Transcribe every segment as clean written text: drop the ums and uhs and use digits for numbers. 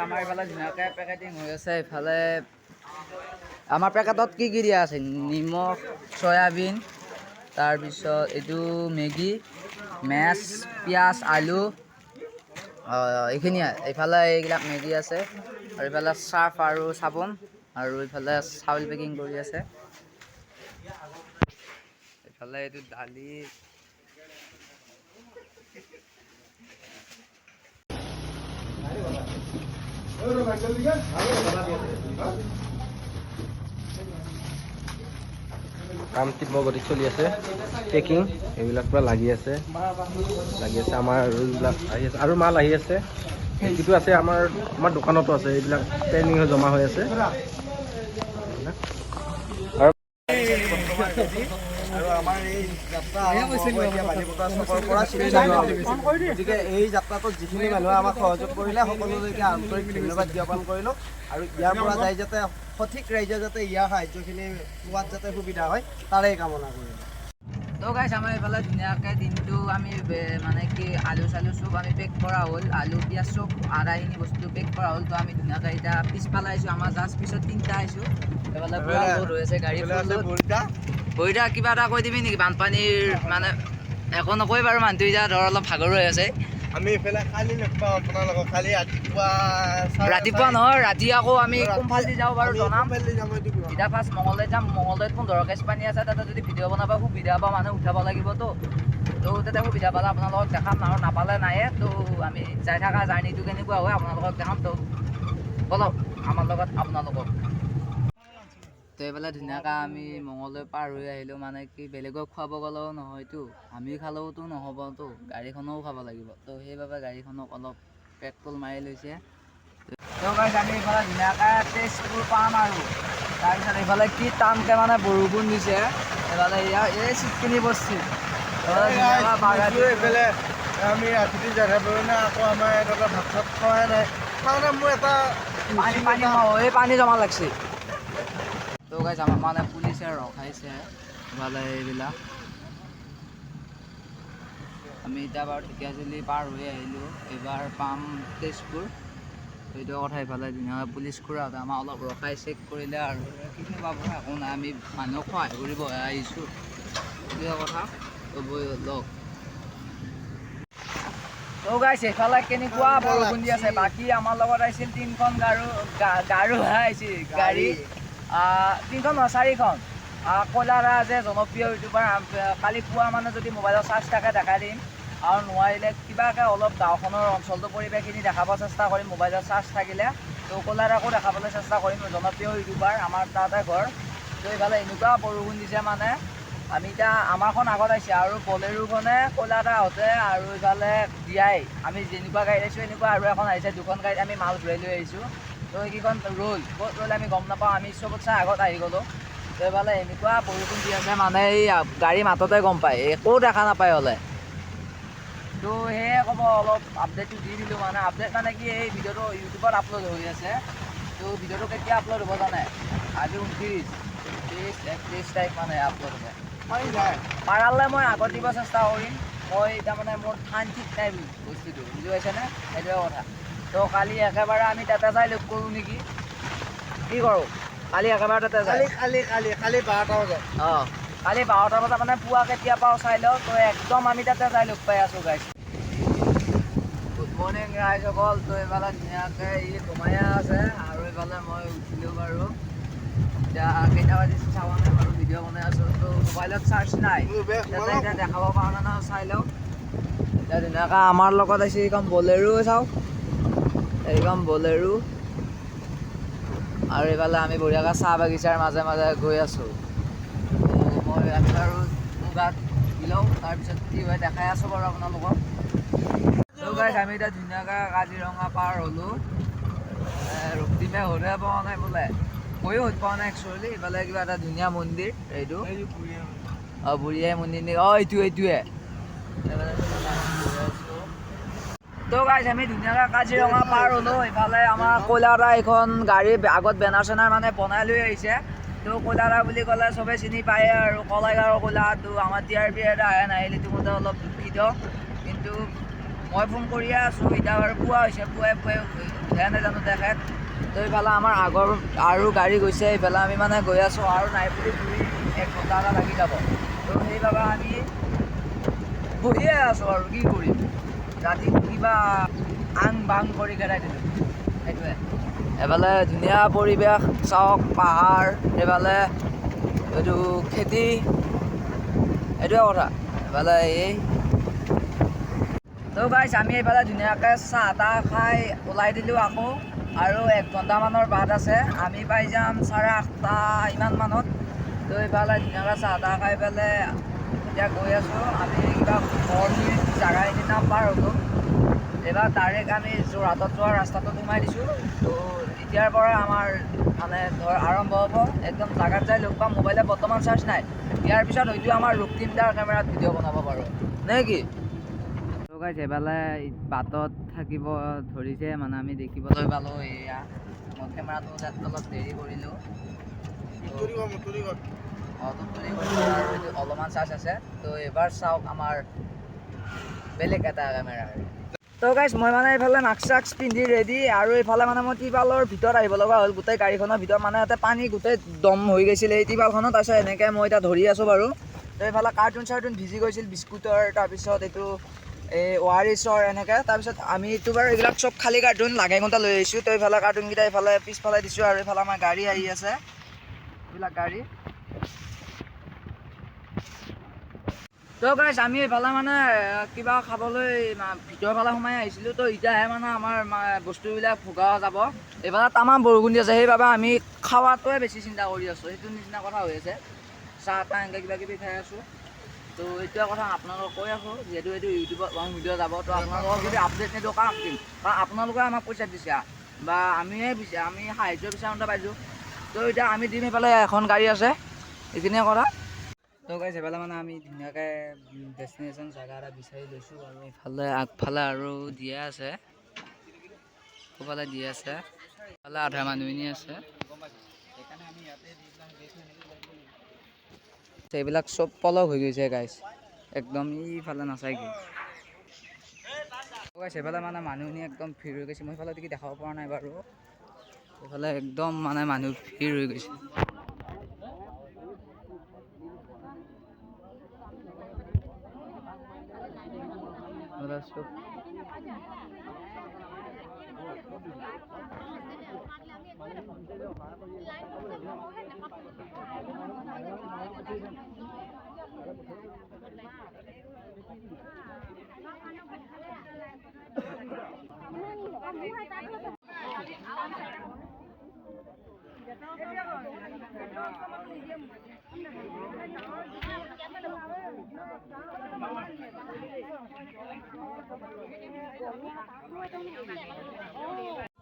আমাৰ এইফালে ধুনীয়াকৈ পেকেটিং হৈ আছে। এইফালে আমাৰ পেকেটত কি কি দিয়া আছে? নিমখ, চয়াবিন, তাৰপিছত এইটো মেগী, মেছ, পিঁয়াজ, আলু, এইখিনিয়ে। এইফালে এইবিলাক মেগী আছে আৰু এইফালে চাৰ্ফ আৰু চাবোন আৰু এইফালে চাউল পেকিং কৰি আছে। এইফালে এইটো দালি, কাম তীব্ৰ গতিত চলি আছে। পেকিং এইবিলাক পুৰা লাগি আছে আমাৰ এইবিলাক আহি আছে আৰু মাল আহি আছে। এইটো আছে আমাৰ দোকানতো আছে। এইবিলাক পেকিং হৈ জমা হৈ আছে। আৰু আমাৰ এই যাত্ৰা বালিপতা চকৰ পৰা গতিকে এই যাত্ৰাটোত যিখিনি মানুহে আমাক সহযোগ কৰিলে সকলোলৈকে আন্তৰিক ধন্যবাদ জ্ঞাপন কৰিলোঁ। আৰু ইয়াৰ পৰা যাই যাতে সঠিক ৰাইজে যাতে ইয়াৰ সাহায্যখিনি পোৱাত যাতে সুবিধা হয় তাৰেই কামনা কৰিলোঁ। তো গাইছ, আমাৰ এইফালে ধুনীয়াকৈ দিনটো আমি মানে কি আলু চালু চব আমি পেক কৰা হ'ল। আলু পিঁয়াজ চব আদাখিনি বস্তু পেক কৰা হ'ল। তো আমি ধুনীয়াকৈ এতিয়া পিছফালে আহিছোঁ। আমাৰ জাষ্ট পিছত 3টা আহিছোঁ। এইফালে পুৰা লোড হৈ আছে গাড়ী বহিতা। কিবা এটা কৈ দিবি নেকি বানপানীৰ? মানে একো নকয় বাৰু, মানুহটো এতিয়া ধৰ অলপ ভাগৰ হৈ আছে। আমি এইফালে কালি নাপাওঁ আপোনালোকক। কালি ৰাতিপুৱা নহয়, ৰাতি আকৌ আমি কোনফালেদি যাওঁ বাৰু জনাম। এতিয়া ফাৰ্ষ্ট মঙলদৈত যাম। মঙলদৈত 15 কেজ পানী আছে। তাতে যদি ভিডিঅ' বনাব সুবিধা পাওঁ, মানুহ উঠাব লাগিবতো। তো তাতে সুবিধা পালে আপোনালোকক দেখাম, আৰু নাপালে নায়ে। তো আমি যাই থকা জাৰ্ণিটো কেনেকুৱা হয় আপোনালোকক দেখাম। তো বলক আমাৰ লগত আপোনালোকক। তো এইফালে ধুনীয়াকৈ আমি মঙলদৈ পাৰ হৈ আহিলোঁ। মানে কি বেলেগক খুৱাব গ'লেও নহয়তো, আমি খালেওতো নহ'বতো, গাড়ীখনেও খাব লাগিব। তো সেইবাবে গাড়ীখনক অলপ পেট্ৰল মাৰি লৈছে। তো গাইছ, আমি এইফালে ধুনীয়াকৈ তেজপুৰ পাম আৰু তাৰপিছত এইফালে কি টানকৈ মানে বৰষুণ দিছে। এইফালে এই চিটখিনি বস্তু এইফালে আমি ৰাতিটো যাই থাকোঁ না। আকৌ আমাৰ এটা ভাত চাত খোৱাই নাই। তাৰমানে মোৰ এটা পানী জমা লাগছে। তো গাইছ, আমাক মানে পুলিচে ৰখাইছে এইফালে এইবিলাক। আমি এতিয়া বাৰু ঢেকীয়াজুলি পাৰ হৈ আহিলোঁ। এইবাৰ পাম তেজপুৰ। সেইটো কথা। এইফালে ধুনীয়াকৈ পুলিচ খুৰাহঁতে আমাক অলপ ৰখাই চেক কৰিলে আৰু কিনো পাব, একো নাই। আমি মানুহক সহায় কৰিব আহিছোঁ, সেইটোৱে কথা। লওক তো গাইছ, এইফালে কেনেকুৱা বৰষুণ দি আছে। বাকী আমাৰ লগত আহিছিল 3খন গাড়ী আহিছিল। গাড়ী 3খন নহয় 4খন। কলাৰা যে জনপ্ৰিয় ইউটিউবাৰ, কালি পুৱা মানে যদি মোবাইলৰ চাৰ্জ থাকে দেখাই দিম, আৰু নোৱাৰিলে কিবাকৈ অলপ গাঁওখনৰ অঞ্চলটোৰ পৰিৱেশখিনি দেখাব চেষ্টা কৰিম মোবাইলৰ চাৰ্জ থাকিলে। তো কলাৰাকো দেখাবলৈ চেষ্টা কৰিম। জনপ্ৰিয় ইউটিউবাৰ, আমাৰ তাতে ঘৰ। তো এইফালে এনেকুৱা বৰষুণ দিছে মানে আমি এতিয়া আমাৰখন আগত আহিছে আৰু বলেৰোখনে কলাৰাহঁতে আৰু এইফালে দিয়াই আমি যেনেকুৱা গাড়ীত আহিছোঁ এনেকুৱা আৰু এখন আহিছে। 2খন গাড়ীত আমি মাল ঘূৰাই লৈ আহিছোঁ। তো সেইকেইখন ৰ'ল ক'ত ৰ'ল আমি গম নাপাওঁ। আমি চবতচে আগত আহি গ'লোঁ। তো এইফালে এনেকুৱা বৰষুণ দি আছে মানে এই গাড়ী মাততে গম পায়, একো দেখা নাপায় হ'লে। তো সেয়ে ক'ব, অলপ আপডেটটো দি দিলোঁ। মানে আপডেট মানে কি, এই ভিডিঅ'টো ইউটিউবত আপলোড হৈ আছে। তো ভিডিঅ'টো কেতিয়া আপলোড হ'ব জানে? আজি 29, 31 তাৰিখ মানে আপলোড হ'ব। পাৰালে মই আগত দিব চেষ্টা কৰিম। মই এতিয়া মানে মোৰ ঠান ঠিক নাই বস্তুটো, বুজি পাইছেনে? সেইটোৱে কথা। তো কালি একেবাৰে আমি তাতে যাই লগ কৰোঁ নেকি? কি কৰোঁ? কালি একেবাৰে তাতে যাই কালি 12টা বজাত। কালি 12টা বজাত মানে পুৱা কেতিয়া পাওঁ চাই লওঁ। তো একদম আমি তাতে যাই লগ পাই আছোঁ গাইছ। গুড মৰ্ণিং ৰাইজসকল। তো এইফালে ধুনীয়াকৈ ঘুমাই আছে আৰু এইফালে মই উঠিলোঁ বাৰু। এতিয়া কেইটা বাজিছে চাব নাই বাৰু, ভিডিঅ' বনাই আছোঁ। তো মোবাইলত চাৰ্জ নাই, তাতে এতিয়া দেখাব পৰা নাই নহয়, চাই লওঁ। এতিয়া ধুনীয়াকৈ আমাৰ লগত আহিছে এইখন বলেৰো। চাওক এইখন বলেৰো। আৰু এইফালে আমি বঢ়িয়াকৈ চাহ বাগিচাৰ মাজে মাজে গৈ আছোঁ। আমি বাৰু মোৰ গাত দিলওঁ, তাৰপিছত কি হয় দেখাই আছোঁ বাৰু আপোনালোকক। তো গাইছ, আমি এতিয়া ধুনীয়াকৈ কাজিৰঙা পাৰ হ'লোঁ। ৰক্তিমে হৰে পোৱা নাই বোলে, ময়ো হত পোৱা নাই একচুৱেলি। এইফালে কিবা এটা ধুনীয়া মন্দিৰ, এইটো বুঢ়ী আই মন্দিৰ নেকি? এইটোৱে। তো গাইছ, আমি ধুনীয়াকৈ কাজিৰঙা পাৰ হ'লোঁ। এইফালে আমাৰ কলাৰা এইখন গাড়ী আগত বেনাৰ চেনাৰ মানে বনাই লৈ আহিছে। তো কলাৰা বুলি ক'লে চবে চিনি পায়ে আৰু কলাইগাঁৱৰ কলা। তো আমাৰ TRP এটা আহে নাহিলে তো মতে অলপ দুখিত, কিন্তু মই ফোন কৰিয়ে আছোঁ এতিয়া বাৰু পুৱা হৈছে পুৱাই উঠাই নাজানো তেখেত তো এইফালে আমাৰ আগৰ আৰু গাড়ী গৈছে এইফালে আমি মানে গৈ আছোঁ আৰু নাই বুলি 1 ঘণ্টা এটা লাগি যাব তো সেইবাবে আমি বহিয়ে আছোঁ আৰু কি কৰিম ৰাতি কিবা আং বাং কৰি খেলাই দিলোঁ সেইটোৱে এইফালে ধুনীয়া পৰিৱেশ চাওক পাহাৰ এইফালে এইটো খেতি এইটোৱে কথা এইফালে এই তো গাইছ আমি এইফালে ধুনীয়াকৈ চাহ তাহ খাই ওলাই দিলোঁ আকৌ আৰু 1 ঘণ্টামানৰ বাট আছে আমি পাই যাম 8:30 ইমান মানত তো এইফালে ধুনীয়াকৈ চাহ তাহ খাই পেলাই এতিয়া গৈ আছোঁ আমি কিবা বৰ্ণিৰ জাগাখিনি নাম পাৰ হ'লোঁ এইবাৰ ডাইৰেক্ট আমি যোৰহাটত যোৱা ৰাস্তাটো সোমাই দিছোঁ তো এতিয়াৰ পৰা আমাৰ মানে ধৰ আৰম্ভ হ'ব একদম জাগাত যাই লগ পাম মোবাইলত বৰ্তমান চাৰ্জ নাই ইয়াৰ পিছত হয়তো আমাৰ ৰক্তিমদাৰ কেমেৰাত ভিডিঅ' বনাব পাৰোঁ নে কি তো গাইছ এইফালে বাটত থাকিব ধৰিছে মানে আমি দেখিবলৈ পালোঁ এয়া মই কেমেৰাটো অলপ দেৰি কৰিলোঁ আৰু এইটো অলপমান চাৰ্জ আছে তো এইবাৰ চাওক আমাৰ বেলেগ এটা কেমেৰাৰ তো গাইছ মই মানে এইফালে মাস্ক চাস্ক পিন্ধি ৰেডি আৰু এইফালে মানে মই টিপালৰ ভিতৰত আহিব লগা হ'ল গোটেই গাড়ীখনৰ ভিতৰত মানে ইয়াতে পানী গোটেই দম হৈ গৈছিল এই টিপালখনত তাৰপিছত এনেকৈ মই এতিয়া ধৰি আছোঁ বাৰু তো এইফালে কাৰ্টুন চাৰ্টুন ভিজি গৈছিল বিস্কুটৰ তাৰপিছত এইটো এই ORSৰ এনেকৈ তাৰপিছত আমি এইটো বাৰু এইবিলাক চব খালী কাৰ্টুন লাগে ঘণ্টা লৈ আহিছোঁ তো এইফালে কাৰ্টুনকেইটা এইফালে পিছফালে দিছোঁ আৰু এইফালে আমাৰ গাড়ী আহি আছে এইবিলাক গাড়ী তো গাইছ আমি এইফালে মানে কিবা খাবলৈ ভিতৰৰ ফালে সোমাই আহিছিলোঁ তো এতিয়াহে মানে আমাৰ বস্তুবিলাক ভগা যাব এইফালে তামাম বৰষুণ দি আছে সেইবাবে আমি খোৱাটোৱে বেছি চিন্তা কৰি আছোঁ সেইটো নিচিনা কথা হৈ আছে চাহ তাহ এনেকৈ কিবা কিবি খাই আছোঁ তো এইটোৱে কথা আপোনালোকক কৈ আছোঁ যিহেতু এইটো ইউটিউবত লং ভিডিঅ' যাব তো আপোনালোকক যদি আপডেট নিদিওঁ কাক দিম কাৰণ আপোনালোকে আমাক পইচা দিছে বা আমিহে আমি সাহাৰ্য বিচাৰোঁতে পাইছোঁ তো এতিয়া আমি দিম সেইফালে এখন গাড়ী আছে এইখিনিয়ে কথা তো গাইছ এইফালে মানে আমি ধুনীয়াকৈ ডেষ্টিনেশ্যন জেগা এটা বিচাৰি লৈছোঁ আৰু এইফালে আগফালে আৰু দিয়া আছে সেইফালে দি আছে এইফালে আধা মানুহখিনি আছে এইবিলাক চব পলক হৈ গৈছে গাইছ একদম ইফালে নাচায়গৈ গাইছ এইফালে মানে মানুহখিনি একদম ভিৰ হৈ গৈছে মই এইফালে দেখি দেখাব পৰা নাই বাৰু এইফালে একদম মানে মানুহ ভিৰ হৈ গৈছে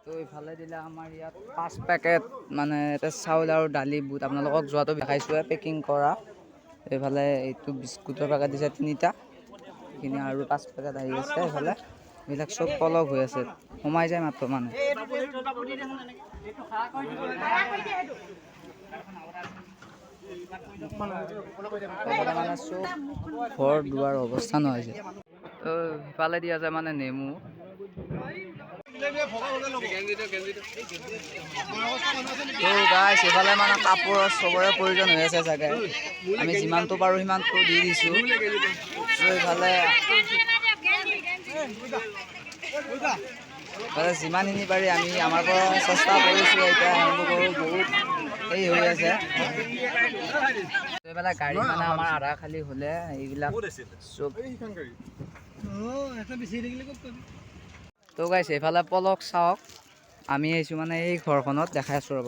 তো এইফালে দিলে আমাৰ ইয়াত 5 পেকেট মানে এটা চাউল আৰু দালি বুট আপোনালোকক যোৱাটো দেখাইছোঁৱে পেকিং কৰা এইফালে এইটো বিস্কুটৰ পেকেট দিছে 3টা এইখিনি আৰু 5 পেকেট আহি আছে এইফালে এইবিলাক চব পলক হৈ আছে সোমাই যায় মাত্ৰ মানে মানে চব ঘৰ দুৱাৰ অৱস্থা নহৈছে তো সিফালে দি আছে মানে নেমু তো গাইছ এইফালে মানে কাপোৰৰ চবৰে প্ৰয়োজন হৈ আছে চাগে আমি যিমানটো পাৰোঁ সিমানটো দি দিছোঁ তো এইফালে যিমানখিনি পাৰি আমি আমাৰ পৰা চেষ্টা কৰিছোঁ এতিয়া তেওঁলোকৰো বহুত এই হৈ আছে এইফালে গাড়ী মানে আমাৰ আধা খালী হ'লে এইবিলাক চব তো গাইছ এইফালে পলক চাওক আমি আহিছোঁ মানে এই ঘৰখনত দেখাই আছোঁ ৰ'ব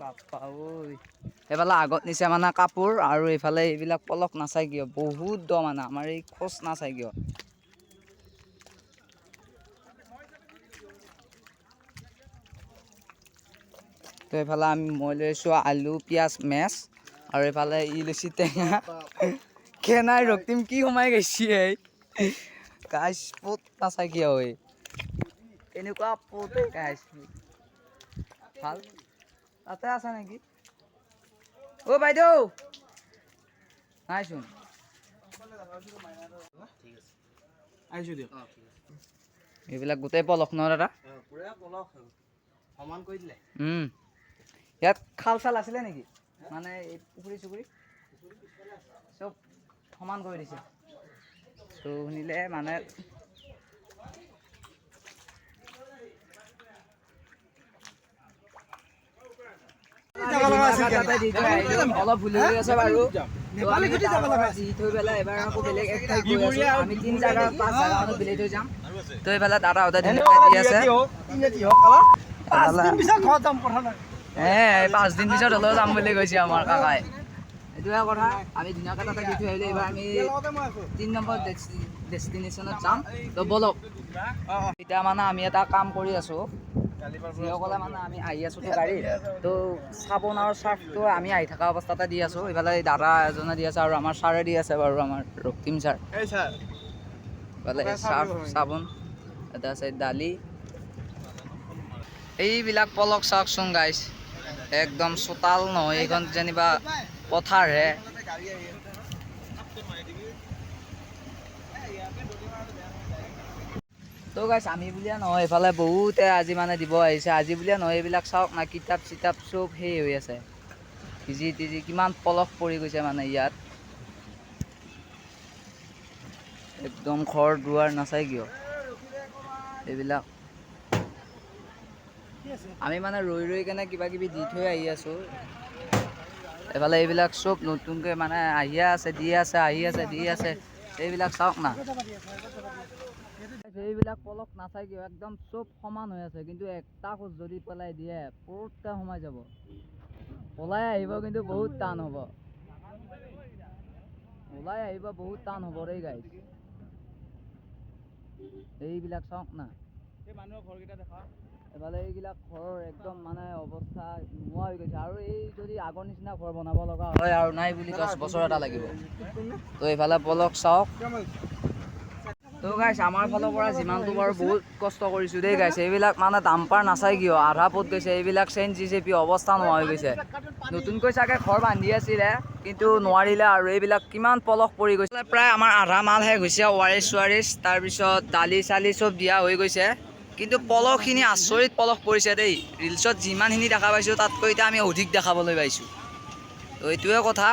বাপ্পা ঐ এইফালে আগত নিচে মানে কাপোৰ আৰু এইফালে এইবিলাক পলক নাচাই কিয় বহুত দ মানে আমাৰ এই খোজ নাচাই কিয় তো এইফালে মই লৈছোঁ আলু পিঁয়াজ মেচ আৰু এইফালে লৈছোঁ টেঙা কেনাই ৰক্তিম কি সোমাই গৈছি এই গাইছ পোত নাচাই কিয় হয় এনেকুৱা পোত গাইছ ভাল তাতে আছে নেকি অ' বাইদেউ নাইচোন আহিছোঁ দিয়ক এইবিলাক গোটেই পলস ন দাদা পুৰা পলস সমান কৰি দিলে ইয়াত খাল চাল আছিলে নেকি মানে এই পুখুৰী চুখুৰী চব সমান কৰি দিছে চ' শুনিলে মানে অলপ ভুল হৈ আছে বাৰু দি থৈ পেলাই এবাৰ আকৌ বেলেগ এক ঠাইত গৈ আছো আমি 3 জাগা 5 জাগা মানত বেলেগ থৈ যাম তো এইফালে দাদাহঁতে ধুনীয়াকৈ দি আছে 5 দিন পিছত হ'লেও যাম বুলি কৈছে আমাৰ কাকাই এইটোৱে কথা আমি ধুনীয়াকৈ তাতে দি থৈ আহিলে এইবাৰ আমি 3 নম্বৰ ডেষ্টিনেশ্যনত যাম তো বলক এতিয়া মানে আমি এটা কাম কৰি আছোঁ যিসকলে মানে আমি আহি আছোঁ তো গাড়ীত তো চাবোন আৰু চাৰ্ফটো আমি আহি থকা অৱস্থাতে দি আছোঁ এইফালে দাদা এজনে দি আছে আৰু আমাৰ ছাৰে দি আছে বাৰু আমাৰ ৰক্তিম ছাৰ এইফালে চাৰ্ফ চাবোন এটা আছে দালি এইবিলাক পলক চাওকচোন গাইছ একদম চোতাল নহয় এইখন যেনিবা পথাৰহে তো গাইছ আমি বুলিয়ে নহয় এইফালে বহুতে আজি মানে দিব আহিছে আজি বুলিয়ে নহয় এইবিলাক চাওক না কিতাপ চিতাপ চব সেই হৈ আছে ভিজি তিজি কিমান পলস পৰি গৈছে মানে ইয়াত একদম ঘৰ দুৱাৰ নাচাই কিয় এইবিলাক আমি মানে ৰৈ ৰৈ কেনে কিবা কিবি দি থৈ আহি আছোঁ এইফালে এইবিলাক চব নতুনকৈ মানে আহিয়ে আছে দি আছে আহি আছে দি আছে এইবিলাক চাওক না এইবিলাক পলস নাচাই কিয় একদম চব সমান হৈ আছে কিন্তু একটা খোজ যদি পেলাই দিয়ে পুৰুতটা সোমাই যাব ওলাই আহিব কিন্তু বহুত টান হ'ব ওলাই আহিব বহুত টান হ'ব ৰে গাইছ এইবিলাক চাওক না এফালে এইবিলাক ঘৰৰ একদম মানে অৱস্থা নোহোৱা হৈ গৈছে আৰু এই যদি আগৰ নিচিনা ঘৰ বনাব লগা হয় আৰু নাই বুলি 10 বছৰ এটা লাগিব তো এইফালে পলক চাওক তো গাইছ আমাৰ ফালৰ পৰা যিমানটো বাৰু বহুত কষ্ট কৰিছোঁ দেই গাইছ এইবিলাক মানে ডাম্পাৰ নাচাই কিয় আধা পোত গৈছে এইবিলাক চেইন জিচিপি অৱস্থা নোহোৱা হৈ গৈছে নতুনকৈ চাগে ঘৰ বান্ধি আছিলে কিন্তু নোৱাৰিলে আৰু এইবিলাক কিমান পলস পৰি গৈছে প্ৰায় আমাৰ আধা মাল শেষ হৈছে ৱাৰিছ চুৱাৰিছ তাৰপিছত দালি চালি চব দিয়া হৈ গৈছে কিন্তু পলহখিনি আচৰিত পলস পৰিছে দেই ৰিলছত যিমানখিনি দেখা পাইছোঁ তাতকৈ এতিয়া আমি অধিক দেখাবলৈ পাইছোঁ তো এইটোৱে কথা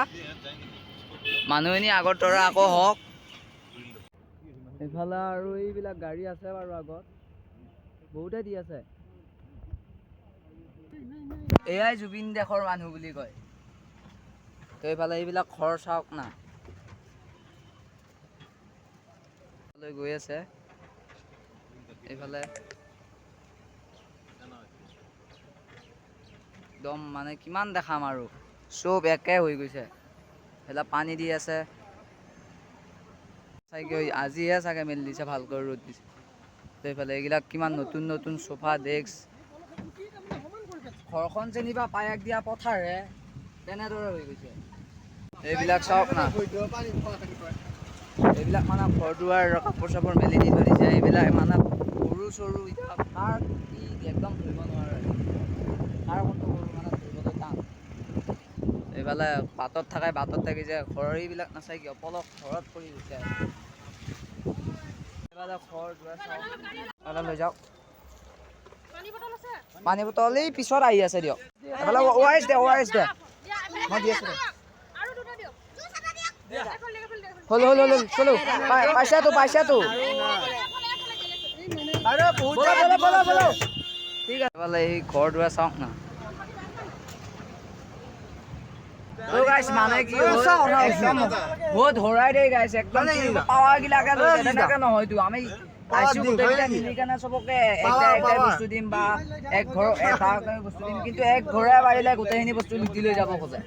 মানুহখিনি আগৰ দৰে আকৌ হওক এইফালে আৰু এইবিলাক গাড়ী আছে বাৰু আগত বহুতে দি আছে এয়াই জুবিন দেশৰ মানুহ বুলি কয় তো এইফালে এইবিলাক ঘৰ চাওক না গৈ আছে এইফালে একদম মানে কিমান দেখাম আৰু চব একে হৈ গৈছে এইফালে পানী দি আছে আজিহে চাগে মেলি দিছে ভালকৈ ৰ'দ দিছে তো এইফালে এইবিলাক কিমান নতুন নতুন চোফা ডেস্ক ঘৰখন যেনিবা পায়াক দিয়া পথাৰহে তেনেদৰে হৈ গৈছে এইবিলাক চাওক না এইবিলাক মানে ঘৰ দুৱাৰ কাপোৰ চাপোৰ মেলি দি থৈ দিছে এইবিলাক মানে গৰু চৰু কাৰ কি একদম ধৰিব নোৱাৰে কাৰ কোনটো গৰু মানে ধৰিবলৈ টান এইফালে বাটত থাকে বাটত থাকি যে ঘৰৰ এইবিলাক নাচাই কিয় পলস ঘৰত পৰি গৈছে এইফালে ঘৰ দুৱাৰ চাওক লৈ যাওক পানী বটল এই পিছত আহি আছে দিয়ক এইফালে ORS দে মই দি আছোঁ হল চলো পাইছাতো ঠিক আছে এইফালে এই ঘৰ দুৱাৰ চাওক না তো গাইছ মানে কি একদম বহুত হৰাই দেই গাইছ একদম পাৱাৰ গিলাকে লৈ তেনেকে নহয়তো আমি আইছো গোটেইকেইটা মিলি কেনে চবকে একটা বস্তু দিম বা এক ঘৰ এটা বস্তু দিম কিন্তু এক ঘৰে পাৰিলে গোটেইখিনি বস্তু লুটি লৈ যাব খোজে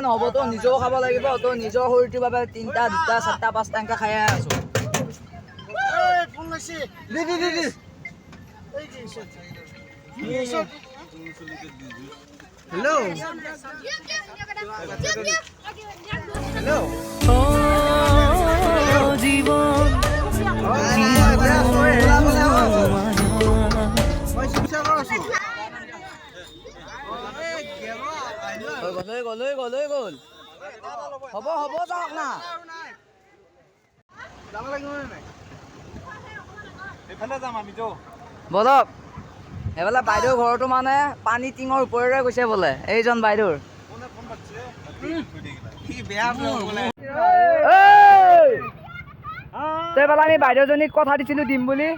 নহ'ব তো নিজেও খাব লাগিব তো নিজৰ শৰীৰটোৰ বাবে 3টা 2টা 4টা 5টা এনেকৈ খাই আছো লৈ গ'ল হ'ব যাওক না বলক এইফালে বাইদেউৰ ঘৰটো মানে পানী টিঙৰ ওপৰেৰে গৈছে বোলে এইজন বাইদেউৰ তেইফালে আমি বাইদেউজনীক কথা দিছিলোঁ দিম বুলি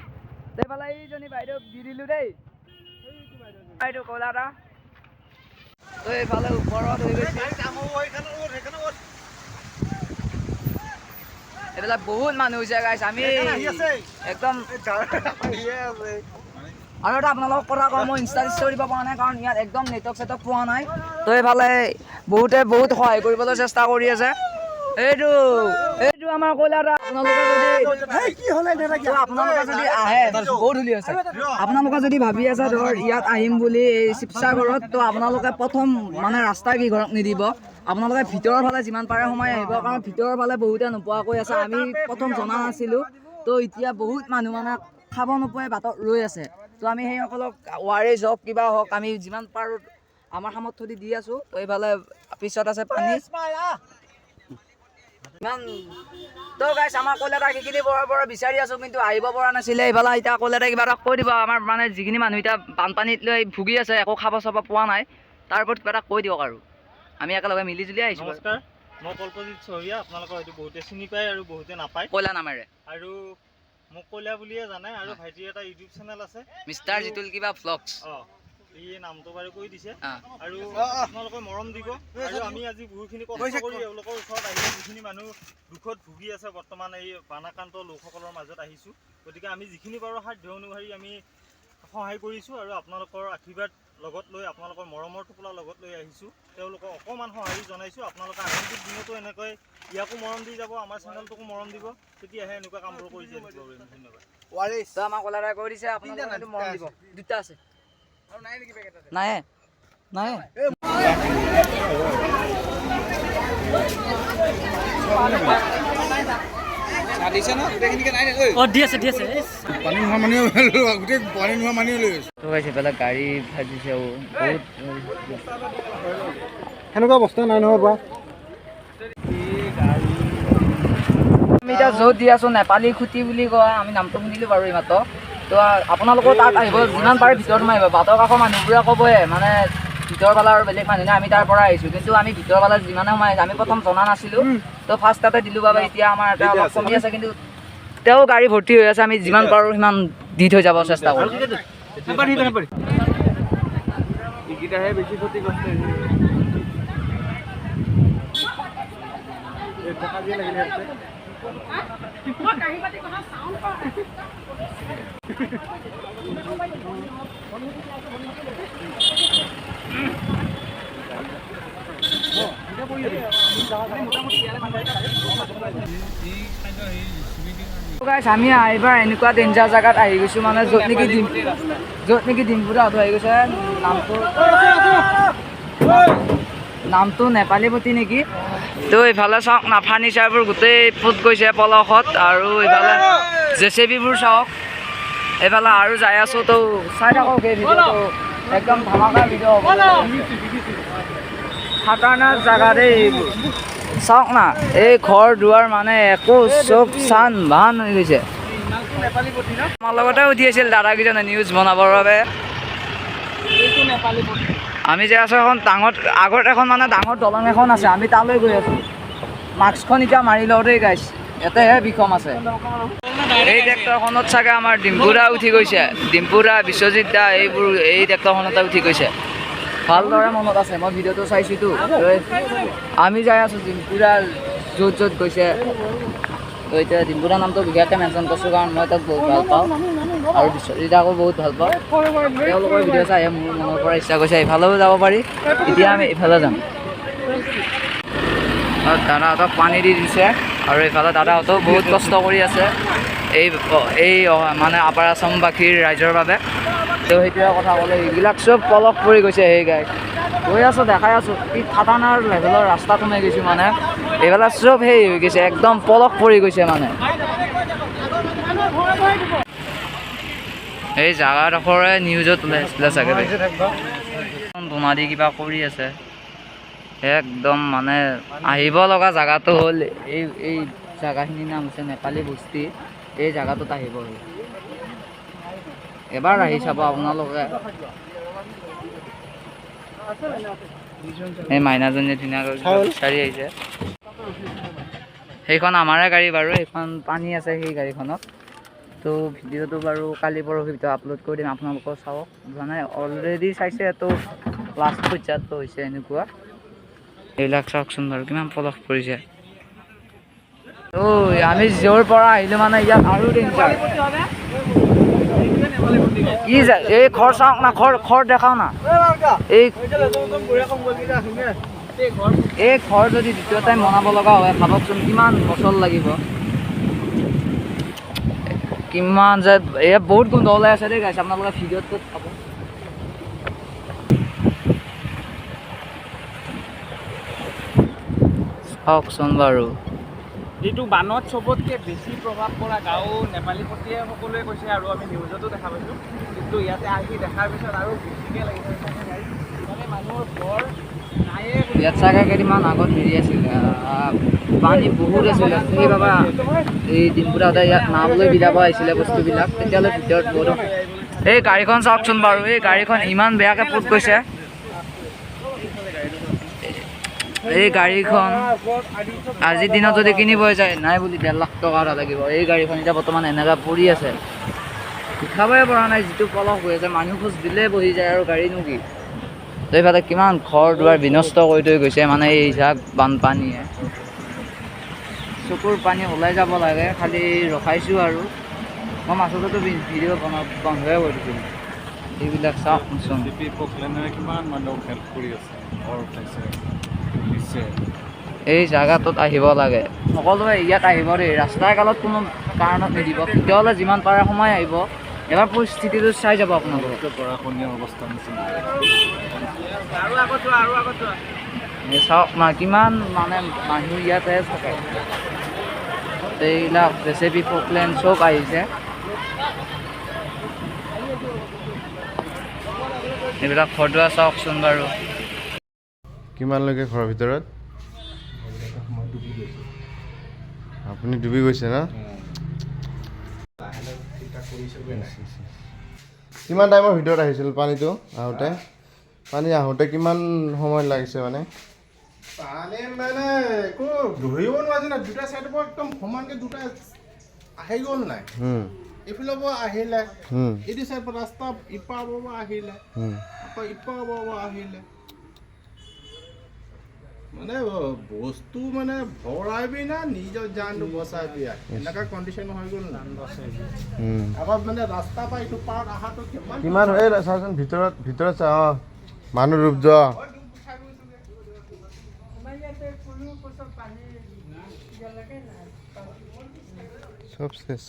তেইফালে এইজনী বাইদেউক দি দিলোঁ দেই বাইদেউ ক'লা এটা তই এইফালে ওপৰত হৈ গৈছে এইবিলাক বহুত মানুহ হৈছে গাইছ আমি একদম আৰু এটা আপোনালোকক কথা কওঁ মই ইনষ্টা ষ্টৰি দিব পৰা নাই কাৰণ ইয়াত একদম নেটৱৰ্ক চেটৱৰ্ক পোৱা নাই তো এইফালে বহুতে বহুত সহায় কৰিবলৈ চেষ্টা কৰি আছে এইটো আমাৰ কয়লাটা আপোনালোকে যদি আহে বহুত ধূলি হৈছে আপোনালোকে যদি ভাবি আছে ধৰ ইয়াত আহিম বুলি এই শিৱসাগৰত তো আপোনালোকে প্ৰথম মানে ৰাস্তা কি ঘৰক নিদিব আপোনালোকে ভিতৰৰ ফালে যিমান পাৰে সোমাই আহিব কাৰণ ভিতৰৰ ফালে বহুতে নোপোৱাকৈ আছে আমি প্ৰথম জনা নাছিলোঁ তো এতিয়া বহুত মানুহ মানে খাব নোপোৱাই বাটত ৰৈ আছে তো আমি সেইসকলক ৱাৰেজ হওক কিবা হওক আমি যিমান পাৰোঁ আমাৰ সামৰ্থ্য দি আছোঁ তো এইফালে পিছত আছে পানী ইমান তো গাইছ আমাৰ কয়লাটা সেইখিনি বৰ বিচাৰি আছোঁ কিন্তু আহিব পৰা নাছিলে এইফালে এতিয়া কয়লাটা কিবা এটা কৈ দিব আমাৰ মানে যিখিনি মানুহ এতিয়া বানপানীত লৈ ভুগি আছে একো খাব চাব পোৱা নাই তাৰ ওপৰত কিবা এটা কৈ দিয়ক আৰু আমি একেলগে মিলি জুলি আহিছোঁ নমস্কাৰ মই কল্পজিত চহৰীয়া আপোনালোকৰ হয়তো বহুতে চিনি পায় আৰু বহুতে নাপায় কয়লা নামেৰে আৰু মোক কয়লা বুলিয়ে জানে আৰু ভাইটিৰ এটা ইউটিউব চেনেল আছে মিষ্টাৰ জিতুল কিবা ভ্লগছ এই নামটো বাৰু কৈ দিছে আৰু আপোনালোকে মৰম দিব আৰু আমি আজি বহুখিনি কষ্ট কৰি এওঁলোকৰ ওচৰত আহিছোঁ যিখিনি মানুহ দুখত ভুগি আছে বৰ্তমান এই বানাক্ৰান্ত লোকসকলৰ মাজত আহিছোঁ গতিকে আমি যিখিনি পাৰোঁ সাধ্য অনুসৰি আমি সহায় কৰিছোঁ আৰু আপোনালোকৰ আশীৰ্বাদ লগত লৈ আপোনালোকৰ মৰমৰ টোপোলা লগত লৈ আহিছোঁ তেওঁলোকক অকণমান সহায় জনাইছোঁ আপোনালোকে আগন্তুক দিনতো এনেকৈ ইয়াকো মৰম দি যাব আমাৰ চেনেলটোকো মৰম দিব তেতিয়াহে এনেকুৱা কামবোৰ কৰি যাই থাকিব পাৰিম ধন্যবাদ তো আমাৰ কয়লাটা কৈ দিছে আপোনালোকে মৰম দিব দুটা আছে নাই গাড়ী ভাজিছে বহুত সেনেকুৱা বস্তু নাই নহয় পৰা আমি এতিয়া য'ত দি আছোঁ নেপালী খুটি বুলি কয় আমি নামটো শুনিলোঁ বাৰু এই মাত্ৰ তো আপোনালোকৰ তাত আহিব যিমান পাৰে ভিতৰত সোমাই আহিব বাটৰ কাষৰ মানুহবোৰে ক'বই মানে ভিতৰ ফালে আৰু বেলেগ মানুহ নাই আমি তাৰ পৰা আহিছোঁ কিন্তু আমি ভিতৰ ফালে যিমানে সোমাই আহিছোঁ আমি প্ৰথম জনা নাছিলোঁ তো ফাৰ্ষ্ট তাতে দিলোঁ বাবে এতিয়া আমাৰ এটা অলপ কমি আছে কিন্তু তেওঁ গাড়ী ভৰ্তি হৈ আছে আমি যিমান পাৰোঁ সিমান দি থৈ যাব চেষ্টা কৰোঁ বেছি ক্ষতিগ্ৰস্ত আমি এইবাৰ এনেকুৱা ডেঞ্জাৰ জেগাত আহি গৈছোঁ মানে য'ত নেকি ডিম্পুৰা হয়তো আহি গৈছে নামটো নেপালী পতি নেকি তো এইফালে চাওক না ফাৰ্নিচাৰবোৰ গোটেই ফুট গৈছে পলসত আৰু এইফালে জেচিবিবোৰ চাওক এইফালে আৰু যাই আছোঁ তো চাই থাকক সেই ভিডিঅ'টো একদম ধামাকা ভিডিঅ' হ'ব খাতাৰনাক জেগা দেই এইবোৰ চাওক না এই ঘৰ দুৱাৰ মানে একো চব চান বান হৈ গৈছে আমাৰ লগতে উঠি আছিল দাদাকেইজনে নিউজ বনাবৰ বাবে আমি যে আছোঁ এখন আগত এখন মানে ডাঙৰ দলং এখন আছে আমি তালৈ গৈ আছোঁ মাস্কখন এতিয়া মাৰি লওঁ দেই গাইছ ইয়াতেহে বিষম আছে এই ট্ৰেক্টৰখনত চাগে আমাৰ ডিম্পুৰা উঠি গৈছে ডিম্পুৰা বিশ্বজিৎ দা এইবোৰ এই ট্ৰেক্টৰখনতে উঠি গৈছে ভালদৰে মনত আছে মই ভিডিঅ'টো চাইছোঁতো আমি যাই আছোঁ ডিম্পুৰা য'ত গৈছে তো এতিয়া ডিম্পুৰা নামটো বিশেষকৈ মেনশ্যন কৰিছোঁ কাৰণ মই তাক বহুত ভাল পাওঁ আৰু বিশ্বজিতাকো বহুত ভাল পাওঁ তেওঁলোকৰ ভিডিঅ' চাই মোৰ মনৰ পৰা ইচ্ছা কৰিছে এইফালেও যাব পাৰি এতিয়া আমি এইফালে যাম দাদাহঁতক পানী দি দিছে আৰু এইফালে দাদাহঁতেও বহুত কষ্ট কৰি আছে এই মানে আপাৰ আচামবাসীৰ ৰাইজৰ বাবে তো সেইটোৱে কথা ক'লে এইবিলাক চব পলস পৰি গৈছে সেই গাড়ী গৈ আছোঁ দেখাই আছোঁ এই খাটানাৰ লেভেলৰ ৰাস্তাত সোমাই গৈছোঁ মানে এইবিলাক চব সেই হৈ গৈছে একদম পলস পৰি গৈছে মানে এই জাগাডোখৰে নিউজত ওলাইছিলে চাগে ধুমা দি কিবা কৰি আছে একদম মানে আহিব লগা জাগাটো হ'ল এই জাগাখিনিৰ নাম হৈছে নেপালী বস্তি। এই জাগাটোত আহিব হ'ল, এবাৰ আহি চাব আপোনালোকে। এই মাইনাজনীয়ে ধুনীয়াকৈ বিচাৰি আহিছে। সেইখন আমাৰে গাড়ী বাৰু, সেইখন পানী আছে সেই গাড়ীখনত। তো ভিডিঅ'টো বাৰু কালি পৰহি ভিতৰত আপলোড কৰি দিম, আপোনালোকেও চাওক। মানে অলৰেডি চাইছে, তো লাষ্ট পৰ্যায়টো হৈছে এনেকুৱা। এইবিলাক চাওকচোন বাৰু কিমান পলস পৰিছে। আমি য'ৰ পৰা আহিলোঁ মানে ইয়াত আৰু ডেঞ্জাৰ। কি এই ঘৰ চাওক না, ঘৰ দেখাও না। এই ঘৰ যদি দ্বিতীয় টাইম বনাব লগা হয় ভাবকচোন কিমান বছৰ লাগিব, কিমান যে বহুত গোন্ধ ওলাই আছে দেই গাইছ, আপোনালোকে ভিডিঅ'ত চাব। চাওকচোন বাৰু। যিটো বানত চবতকৈ বেছি প্ৰভাৱ পৰা গাঁও নেপালী পতিয়ে সকলোৱে কৈছে, আৰু আমি নিউজতো দেখা পাইছোঁ। কিন্তু ইয়াতে আহি দেখাৰ পিছত আৰু বেছিকৈ লাগিছে, মানে মানুহৰ ঘৰ নায়ে। ইয়াত চাগে কেইদিনমান আগত হেৰি আছিল, পানী বহুত আছিলে, সেইবাবে এই ডিম্পুদাহঁতে ইয়াত নাবলৈ বিলাব আহিছিলে বস্তুবিলাক। তেতিয়ালৈ ভিতৰত বহুত। এই গাড়ীখন চাওকচোন বাৰু, এই গাড়ীখন ইমান বেয়াকৈ পোত গৈছে। এই গাড়ীখন আজিৰ দিনত যদি কিনিব যায় নাই বুলি 1.5 লাখ টকা এটা লাগিব। এই গাড়ীখন এতিয়া বৰ্তমান এনেকৈ পৰি আছে, উঠাবই পৰা নাই। যিটো পলস হৈ আছে, মানুহ খোজ দিলেই বহি যায় আৰু গাড়ীনো কি। তো এইফালে কিমান ঘৰ দুৱাৰ বিনষ্ট কৰি থৈ গৈছে, মানে এই যাক বানপানীয়ে। চকুৰ পানী ওলাই যাব লাগে, খালি ৰখাইছোঁ আৰু। মই মাছতো ভিডিঅ' বন্ধই কৰি দিছিলোঁ। এইবিলাক চাওকচোন। কিমান মানুহক হেল্প কৰি আছে, ঘৰ উঠাইছে। এই জাগাটোত আহিব লাগে, সকলোৱে ইয়াত আহিব দেই। ৰাস্তাৰ কালত কোনো কাৰণত নিদিব, তেতিয়াহ'লে যিমান পাৰে সময় আহিব। এবাৰ পৰিস্থিতিটো চাই যাব আপোনালোকে। গৰাখহনীয়া অৱস্থা নিচিনা। চাওক না কিমান মানে মানুহ ইয়াতে থাকে। এইবিলাক জেচিবি পকলেন চব আহিছে। এইবিলাক ঘৰ দুৱাৰ চাওকচোন বাৰু। কিমানলৈকে ঘৰৰ ভিতৰত? আপুনি ডুবি গৈছে ন? কিমান টাইমৰ ভিতৰত আহিছিল পানীটো আহোঁতে? পানী আহোঁতে কিমান সময় লাগিছে মানে? পানী মানে একো ধৰিব নোৱাৰিছে না, দুটা চাইডৰ পৰা একদম সমানকে দুটা আহি গ'ল নাই। এইফালৰ পৰা আহিলে, এইটো চাইড পৰা ৰাস্তা ইপাৰ পৰা আহিলে, আকৌ ইপাৰ পৰা আহিলে। মানে বস্তু মানে ভৰাইবি না নিজৰ জানটো বচাবি, এনেকুৱা কণ্ডিশ্যন হৈ গ'ল না। আগত মানে ৰাস্তা পৰা এইটো পাৰত অহাটো কিমান এই চাচোন ভিতৰত চা। অঁ, মানুহ ডুব যোৱা। চব শেষ।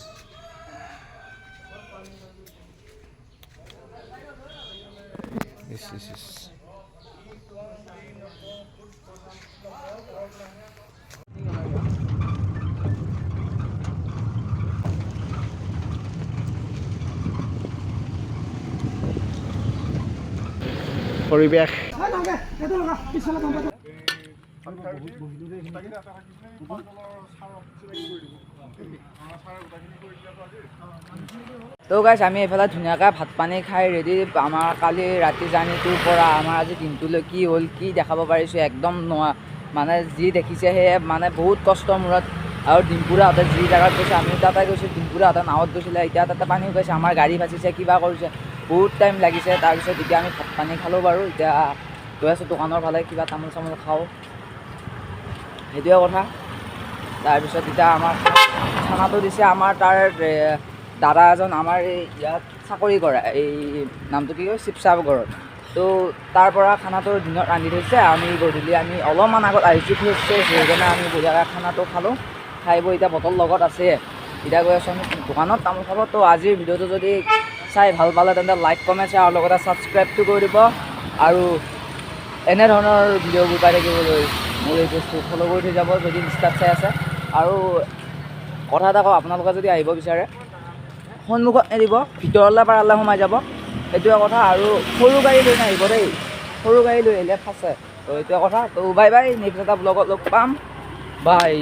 পৰিৱেশ তো গাইছ, আমি এইফালে ধুনীয়াকৈ ভাত পানী খাই ৰেডি। আমাৰ কালি ৰাতি জাৰ্ণিটোৰ পৰা আমাৰ আজি দিনটোলৈ কি হ'ল, কি দেখাব পাৰিছোঁ একদম মানে যি দেখিছে সেয়ে মানে বহুত কষ্টৰ মূৰত। আৰু ডিম্পুদাহঁতে যি জেগাত গৈছে, আমিও তাতে গৈছোঁ। ডিম্পুদাহঁতে নাৱত গৈছিলে, এতিয়া তাতে পানী শুকাইছে, আমাৰ গাড়ী ভাজিছে, কিবা কৰিছে, বহুত টাইম লাগিছে। তাৰপিছত এতিয়া আমি ভাত পানী খালোঁ বাৰু। এতিয়া গৈ আছোঁ দোকানৰ ফালে, কিবা তামোল চামোল খাওঁ, সেইটোৱে কথা। তাৰপিছত এতিয়া আমাৰ খানাটো দিছে আমাৰ তাৰ দাদা এজন, আমাৰ এই ইয়াত চাকৰি কৰা, এই নামটো কি কয়, শিৱসাগৰত। তো তাৰ পৰা খানাটো দিনত ৰান্ধি থৈছে। আমি গধূলি আমি অলপমান আগত আহিছোঁ, ফ্ৰেছ সেইকাৰণে আমি বঢ়িয়াকৈ খানাটো খালোঁ। খাই বৈ এতিয়া বটল লগত আছে। এতিয়া গৈ আছোঁ আমি দোকানত তামোল খাব। তো আজিৰ ভিডিঅ'টো যদি চাই ভাল পালে তেন্তে লাইক কমেণ্ট শ্বেয়াৰ আৰু লগতে ছাবস্ক্ৰাইবটো কৰি দিব। আৰু এনেধৰণৰ ভিডিঅ'বোৰ পাই থাকিবলৈ মোৰ এই পেজটো ফ'ল' কৰি থৈ যাব যদি ইনষ্টাত চাই আছে। আৰু কথা এটা কওঁ, আপোনালোকে যদি আহিব বিচাৰে সন্মুখত এৰিব, ভিতৰলৈ পাৰালৈ সোমাই যাব, সেইটোৱে কথা। আৰু সৰু গাড়ী লৈ নাহিব দেই, সৰু গাড়ী লৈ আহিলে ফাঁচে। তো এইটোৱে কথা। তো বাই বাই, নেক্সট এটা ব্লগত লগ পাম, বাই।